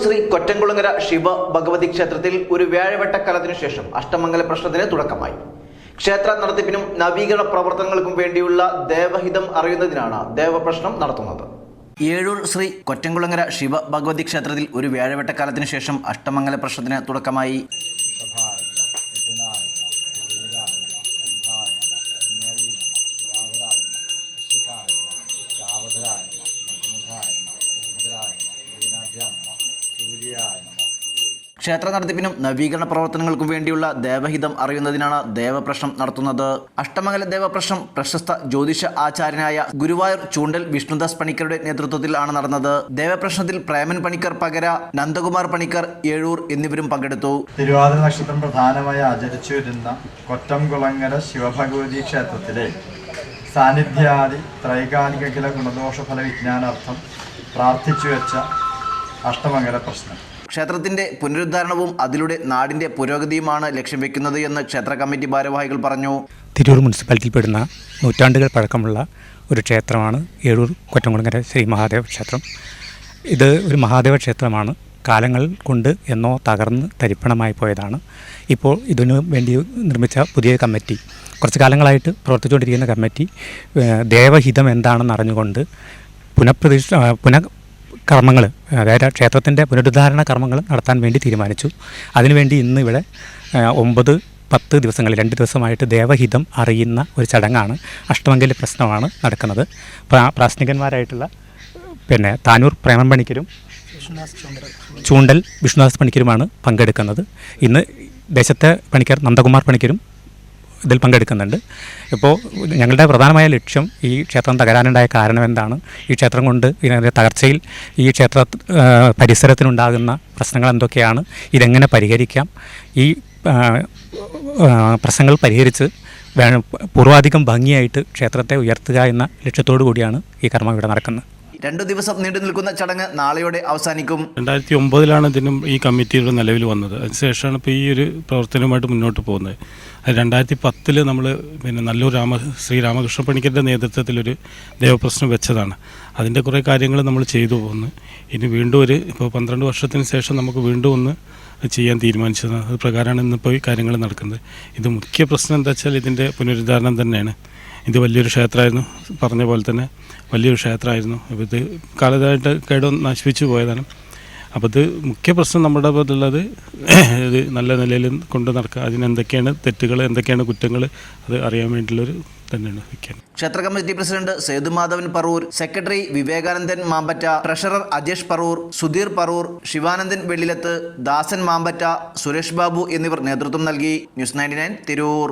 ശ്രീ കൊറ്റംകുളങ്ങര ശിവ ഭഗവതി ക്ഷേത്രത്തിൽ ഒരു വ്യാഴവട്ടക്കാലത്തിനു ശേഷം അഷ്ടമംഗല പ്രശ്നത്തിന് തുടക്കമായി. ക്ഷേത്ര നടത്തിപ്പിനും നവീകരണ പ്രവർത്തനങ്ങൾക്കും വേണ്ടിയുള്ള ദേവഹിതം അറിയുന്നതിനാണ് ദേവപ്രശ്നം നടത്തുന്നത്. ഏഴൂർ ശ്രീ കൊറ്റംകുളങ്ങര ശിവ ഭഗവതി ക്ഷേത്രത്തിൽ ഒരു വ്യാഴവട്ടക്കാലത്തിനു ശേഷം അഷ്ടമംഗല പ്രശ്നത്തിന് തുടക്കമായി. ക്ഷേത്ര നടത്തിപ്പിനും നവീകരണ പ്രവർത്തനങ്ങൾക്കും വേണ്ടിയുള്ള ദേവഹിതം അറിയുന്നതിനാണ് ദേവപ്രശ്നം നടത്തുന്നത്. അഷ്ടമംഗല ദേവപ്രശ്നം പ്രശസ്ത ജ്യോതിഷ ആചാര്യനായ ഗുരുവായൂർ ചൂണ്ടൽ വിഷ്ണുദാസ് പണിക്കരുടെ നേതൃത്വത്തിലാണ് നടന്നത്. ദേവപ്രശ്നത്തിൽ പ്രേമൻ പണിക്കർ പകര, നന്ദകുമാർ പണിക്കർ ഏഴൂർ എന്നിവരും പങ്കെടുത്തു. തിരുവാതിര നക്ഷത്രം പ്രധാനമായി ആചരിച്ചു വരുന്ന കൊറ്റംകുളങ്ങര ശിവഭഗവതി ക്ഷേത്രത്തിലെ സാന്നിധ്യാദി ത്രൈകാലിക ഗുണദോഷഫല വിജ്ഞാനാർത്ഥം പ്രാർത്ഥിച്ചു വെച്ച അഷ്ടമംഗല പ്രശ്നം. ക്ഷേത്രത്തിന്റെ പുനരുദ്ധാരണവും അതിലൂടെ നാടിന്റെ പുരോഗതിയുമാണ് ലക്ഷ്യം വെക്കുന്നത് എന്ന് ക്ഷേത്ര കമ്മിറ്റി ഭാരവാഹികൾ പറഞ്ഞു. തിരൂർ മുനിസിപ്പാലിറ്റിയിൽപ്പെടുന്ന നൂറ്റാണ്ടുകൾ പഴക്കമുള്ള ഒരു ക്ഷേത്രമാണ് ഏഴൂർ കൊറ്റംകുളങ്ങര ശ്രീ മഹാദേവ ക്ഷേത്രം. ഇത് ഒരു മഹാദേവ ക്ഷേത്രമാണ്. കാലങ്ങൾ കൊണ്ട് എന്നോ തകർന്ന് തരിപ്പണമായി പോയതാണ്. ഇപ്പോൾ ഇതിനു വേണ്ടി നിർമ്മിച്ച പുതിയ കമ്മിറ്റി, കുറച്ച് കാലങ്ങളായിട്ട് പ്രവർത്തിച്ചുകൊണ്ടിരിക്കുന്ന കമ്മിറ്റി ദേവഹിതം എന്താണെന്ന് അറിഞ്ഞുകൊണ്ട് കർമ്മങ്ങൾ, അതായത് ക്ഷേത്രത്തിൻ്റെ പുനരുദ്ധാരണ കർമ്മങ്ങൾ നടത്താൻ വേണ്ടി തീരുമാനിച്ചു. അതിനുവേണ്ടി ഇന്ന് ഇവിടെ 9-10 ദിവസങ്ങളിൽ 2 ദിവസമായിട്ട് ദേവഹിതം അറിയുന്ന ഒരു ചടങ്ങാണ്, അഷ്ടമംഗല പ്രശ്നമാണ് നടക്കുന്നത്. പ്രാസംഗികന്മാരായിട്ടുള്ള താനൂർ പ്രേമൻ പണിക്കരും ചൂണ്ടൽ വിഷ്ണുദാസ് പണിക്കരുമാണ് പങ്കെടുക്കുന്നത്. ഇന്ന് ദേശത്തെ പണിക്കർ നന്ദകുമാർ പണിക്കരും ഇതിൽ പങ്കെടുക്കുന്നുണ്ട്. ഇപ്പോൾ ഞങ്ങളുടെ പ്രധാനമായ ലക്ഷ്യം ഈ ക്ഷേത്രം തകരാനുണ്ടായ കാരണം എന്താണ്, ഈ ക്ഷേത്രം കൊണ്ട് ഇതിൻ്റെ തകർച്ചയിൽ ഈ ക്ഷേത്ര പരിസരത്തിനുണ്ടാകുന്ന പ്രശ്നങ്ങൾ എന്തൊക്കെയാണ്, ഇതെങ്ങനെ പരിഹരിക്കാം, ഈ പ്രശ്നങ്ങൾ പരിഹരിച്ച് പൂർവാധികം ഭംഗിയായിട്ട് ക്ഷേത്രത്തെ ഉയർത്തുക എന്ന ലക്ഷ്യത്തോടു കൂടിയാണ് ഈ കർമ്മം ഇവിടെ നടക്കുന്നത്. 2 ദിവസം നീണ്ടു നിൽക്കുന്ന ചടങ്ങ് നാളെയോടെ അവസാനിക്കും. 2009 ഇതിനും ഈ കമ്മിറ്റിയുടെ നിലവിൽ വന്നത്. അതിനുശേഷമാണ് ഇപ്പോൾ ഈ ഒരു പ്രവർത്തനവുമായിട്ട് മുന്നോട്ട് പോകുന്നത്. 2010 നമ്മൾ നല്ലൂർ ശ്രീ രാമകൃഷ്ണ പണിക്കരുടെ നേതൃത്വത്തിലൊരു ദേവപ്രശ്നം വെച്ചതാണ്. അതിൻ്റെ കുറേ കാര്യങ്ങൾ നമ്മൾ ചെയ്തു പോകുന്നു. ഇനി വീണ്ടും ഇപ്പോൾ 12 വർഷത്തിന് ശേഷം നമുക്ക് വീണ്ടും ഒന്ന് ചെയ്യാൻ തീരുമാനിച്ചത്. അത് പ്രകാരമാണ് ഇന്നിപ്പോൾ ഈ കാര്യങ്ങൾ നടക്കുന്നത്. ഇത് മുഖ്യ പ്രശ്നം എന്താ വെച്ചാൽ ഇതിൻ്റെ പുനരുദ്ധാരണം തന്നെയാണ്. ഇത് വലിയൊരു ക്ഷേത്രമായിരുന്നു, പറഞ്ഞ പോലെ തന്നെ വലിയൊരു ക്ഷേത്രമായിരുന്നു. അപ്പോൾ ഇത് കാലത്തായിട്ട് നശിപ്പിച്ചു പോയതാണ്. അപ്പോൾ ഇത് മുഖ്യ പ്രശ്നം നമ്മുടെ പോലുള്ളത് ഇത് നല്ല നിലയിൽ കൊണ്ട് നടക്കുക, അതിനെന്തൊക്കെയാണ് തെറ്റുകൾ, എന്തൊക്കെയാണ് കുറ്റങ്ങൾ, അത് അറിയാൻ വേണ്ടിയുള്ളൊരു തന്നെയാണ് വയ്ക്കാൻ. ക്ഷേത്ര committee president Sethumadhavan Parur, secretary Vivekanandan Mambatta, treasurer Ajesh Parur, Sudheer Parur, Sivanandan Vellilath, Dasan Mambatta, Suresh Babu എന്നിവർ നേതൃത്വം നൽകി. ന്യൂസ് 99 തിരൂർ.